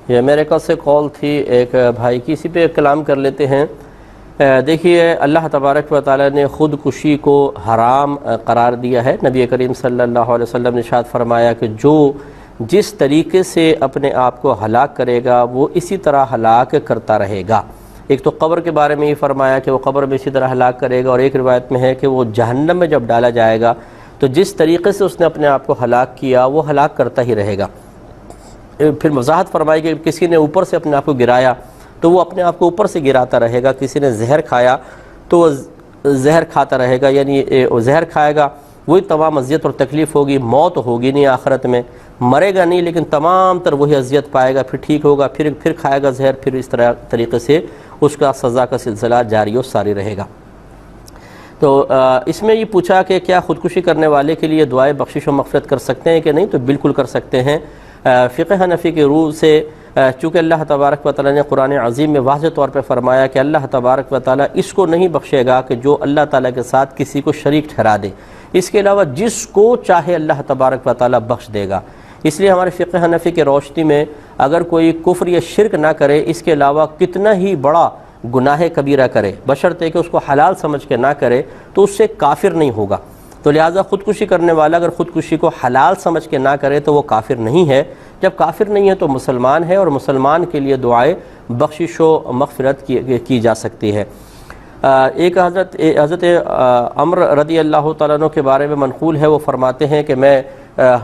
یہ امریکہ سے کال تھی ایک بھائی کی، اسی پہ کلام کر لیتے ہیں۔ دیکھیے اللہ تبارک و تعالی نے خودکشی کو حرام قرار دیا ہے۔ نبی کریم صلی اللہ علیہ وسلم نے ارشاد فرمایا کہ جو جس طریقے سے اپنے آپ کو ہلاک کرے گا وہ اسی طرح ہلاک کرتا رہے گا۔ ایک تو قبر کے بارے میں یہ فرمایا کہ وہ قبر میں اسی طرح ہلاک کرے گا، اور ایک روایت میں ہے کہ وہ جہنم میں جب ڈالا جائے گا تو جس طریقے سے اس نے اپنے آپ کو ہلاک کیا وہ ہلاک کرتا ہی رہے گا۔ پھر وضاحت فرمائی کہ کسی نے اوپر سے اپنے آپ کو گرایا تو وہ اپنے آپ کو اوپر سے گراتا رہے گا، کسی نے زہر کھایا تو وہ زہر کھاتا رہے گا، یعنی زہر کھائے گا وہی تمام اذیت اور تکلیف ہوگی، موت ہوگی نہیں آخرت میں، مرے گا نہیں لیکن تمام تر وہی اذیت پائے گا، پھر ٹھیک ہوگا، پھر کھائے گا زہر، پھر اس طریقے سے اس کا سزا کا سلسلہ جاری و ساری رہے گا۔ تو اس میں یہ پوچھا کہ کیا خودکشی کرنے والے کے لیے دعائے بخشش و مغفرت کر سکتے ہیں کہ نہیں؟ تو بالکل کر سکتے ہیں۔ فقہ حنفی کے روح سے چونکہ اللہ تبارک و تعالیٰ نے قرآن عظیم میں واضح طور پہ فرمایا کہ اللہ تبارک و تعالیٰ اس کو نہیں بخشے گا کہ جو اللہ تعالیٰ کے ساتھ کسی کو شریک ٹھہرا دے، اس کے علاوہ جس کو چاہے اللہ تبارک و تعالیٰ بخش دے گا۔ اس لیے ہمارے فقہ حنفی کے روشنی میں اگر کوئی کفر یا شرک نہ کرے، اس کے علاوہ کتنا ہی بڑا گناہ کبیرہ کرے، بشرطے کہ اس کو حلال سمجھ کے نہ کرے، تو اس سے کافر نہیں ہوگا۔ تو لہٰذا خودکشی کرنے والا اگر خودکشی کو حلال سمجھ کے نہ کرے تو وہ کافر نہیں ہے۔ جب کافر نہیں ہے تو مسلمان ہے، اور مسلمان کے لیے دعائے بخشش و مغفرت کی جا سکتی ہے۔ ایک حضرت عمر رضی اللہ تعالیٰ عنہ کے بارے میں منقول ہے، وہ فرماتے ہیں کہ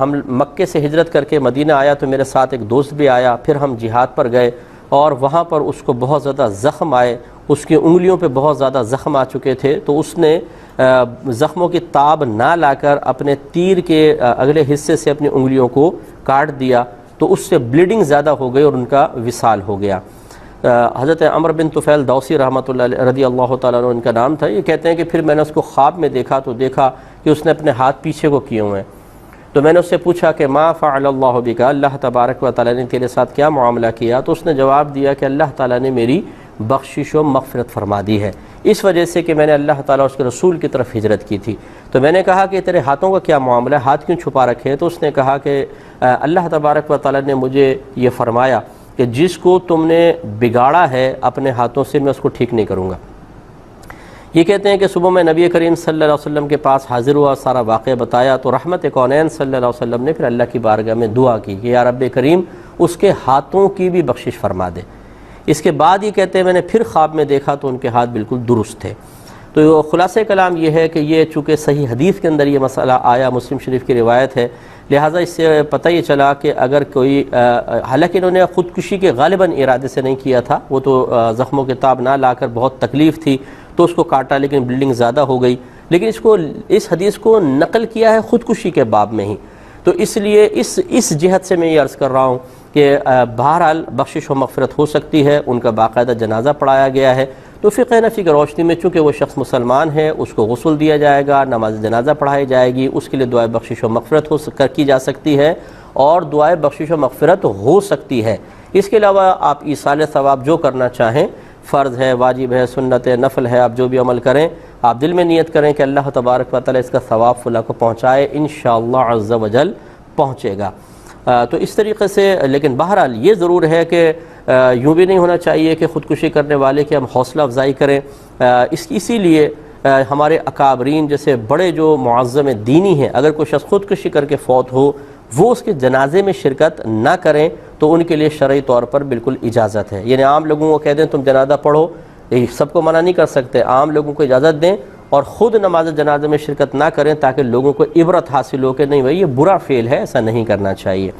ہم مکے سے ہجرت کر کے مدینہ آیا تو میرے ساتھ ایک دوست بھی آیا، پھر ہم جہاد پر گئے اور وہاں پر اس کو بہت زیادہ زخم آئے، اس کی انگلیوں پہ بہت زیادہ زخم آ چکے تھے، تو اس نے زخموں کی تاب نہ لا کر اپنے تیر کے اگلے حصے سے اپنی انگلیوں کو کاٹ دیا، تو اس سے بلیڈنگ زیادہ ہو گئی اور ان کا وصال ہو گیا۔ حضرت عمر بن طفیل دوسی رحمۃ اللہ علیہ رضی اللہ تعالیٰ عنہ ان کا نام تھا، یہ کہتے ہیں کہ پھر میں نے اس کو خواب میں دیکھا تو دیکھا کہ اس نے اپنے ہاتھ پیچھے کو کیے ہوئے ہیں، تو میں نے اس سے پوچھا کہ ما فعل اللہ بک، اللہ تبارک و تعالیٰ نے تیرے ساتھ کیا معاملہ کیا؟ تو اس نے جواب دیا کہ اللہ تعالیٰ نے میری بخشش و مغفرت فرما دی ہے، اس وجہ سے کہ میں نے اللہ تعالیٰ اس کے رسول کی طرف ہجرت کی تھی۔ تو میں نے کہا کہ تیرے ہاتھوں کا کیا معاملہ ہے، ہاتھ کیوں چھپا رکھے ہیں؟ تو اس نے کہا کہ اللہ تبارک و تعالیٰ نے مجھے یہ فرمایا کہ جس کو تم نے بگاڑا ہے اپنے ہاتھوں سے میں اس کو ٹھیک نہیں کروں گا۔ یہ کہتے ہیں کہ صبح میں نبی کریم صلی اللہ علیہ وسلم کے پاس حاضر ہوا، سارا واقعہ بتایا، تو رحمت کونین صلی اللہ علیہ وسلم نے پھر اللہ کی بارگاہ میں دعا کی کہ یا رب کریم اس کے ہاتھوں کی بھی بخشش فرما دے۔ اس کے بعد یہ کہتے ہیں میں نے پھر خواب میں دیکھا تو ان کے ہاتھ بالکل درست تھے۔ تو خلاصہ کلام یہ ہے کہ یہ چونکہ صحیح حدیث کے اندر یہ مسئلہ آیا، مسلم شریف کی روایت ہے، لہٰذا اس سے پتہ یہ چلا کہ اگر کوئی حالانکہ انہوں نے خودکشی کے غالباً ارادے سے نہیں کیا تھا، وہ تو زخموں کے تاب نہ لا کر بہت تکلیف تھی تو اس کو کاٹا، لیکن بلیڈنگ زیادہ ہو گئی، لیکن اس حدیث کو نقل کیا ہے خودکشی کے باب میں ہی، تو اس لیے اس جہت سے میں یہ عرض کر رہا ہوں کہ بہرحال بخشش و مغفرت ہو سکتی ہے، ان کا باقاعدہ جنازہ پڑھایا گیا ہے، تو فقہ حنفی کی روشنی میں چونکہ وہ شخص مسلمان ہے اس کو غسل دیا جائے گا، نماز جنازہ پڑھائی جائے گی، اس کے لیے دعائے بخشش و مغفرت کی جا سکتی ہے، اور دعائے بخشش و مغفرت ہو سکتی ہے۔ اس کے علاوہ آپ ایصال ثواب جو کرنا چاہیں، فرض ہے، واجب ہے، سنت ہے، نفل ہے، آپ جو بھی عمل کریں آپ دل میں نیت کریں کہ اللہ تبارک و تعالی اس کا ثواب فلاں کو پہنچائے، انشاءاللہ عز و جل پہنچے گا۔ تو اس طریقے سے، لیکن بہرحال یہ ضرور ہے کہ یوں بھی نہیں ہونا چاہیے کہ خودکشی کرنے والے کی ہم حوصلہ افزائی کریں۔ اسی لیے ہمارے اکابرین جیسے بڑے جو معظم دینی ہیں، اگر کوئی شخص خودکشی کر کے فوت ہو وہ اس کے جنازے میں شرکت نہ کریں تو ان کے لیے شرعی طور پر بالکل اجازت ہے۔ یعنی عام لوگوں کو کہہ دیں تم جنازہ پڑھو، سب کو منع نہیں کر سکتے، عام لوگوں کو اجازت دیں اور خود نماز جنازے میں شرکت نہ کریں تاکہ لوگوں کو عبرت حاصل ہو کہ نہیں بھائی یہ برا فعل ہے، ایسا نہیں کرنا چاہیے۔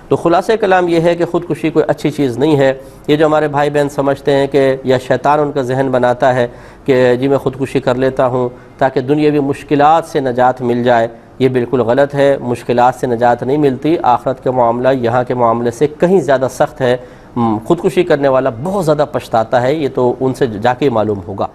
تو خلاصہ کلام یہ ہے کہ خودکشی کوئی اچھی چیز نہیں ہے۔ یہ جو ہمارے بھائی بہن سمجھتے ہیں کہ یا شیطان ان کا ذہن بناتا ہے کہ جی میں خودکشی کر لیتا ہوں تاکہ دنیاوی مشکلات سے نجات مل جائے، یہ بالکل غلط ہے۔ مشکلات سے نجات نہیں ملتی، آخرت کا معاملہ یہاں کے معاملے سے کہیں زیادہ سخت ہے۔ خودکشی کرنے والا بہت زیادہ پچھتاتا ہے، یہ تو ان سے جا کے معلوم ہوگا۔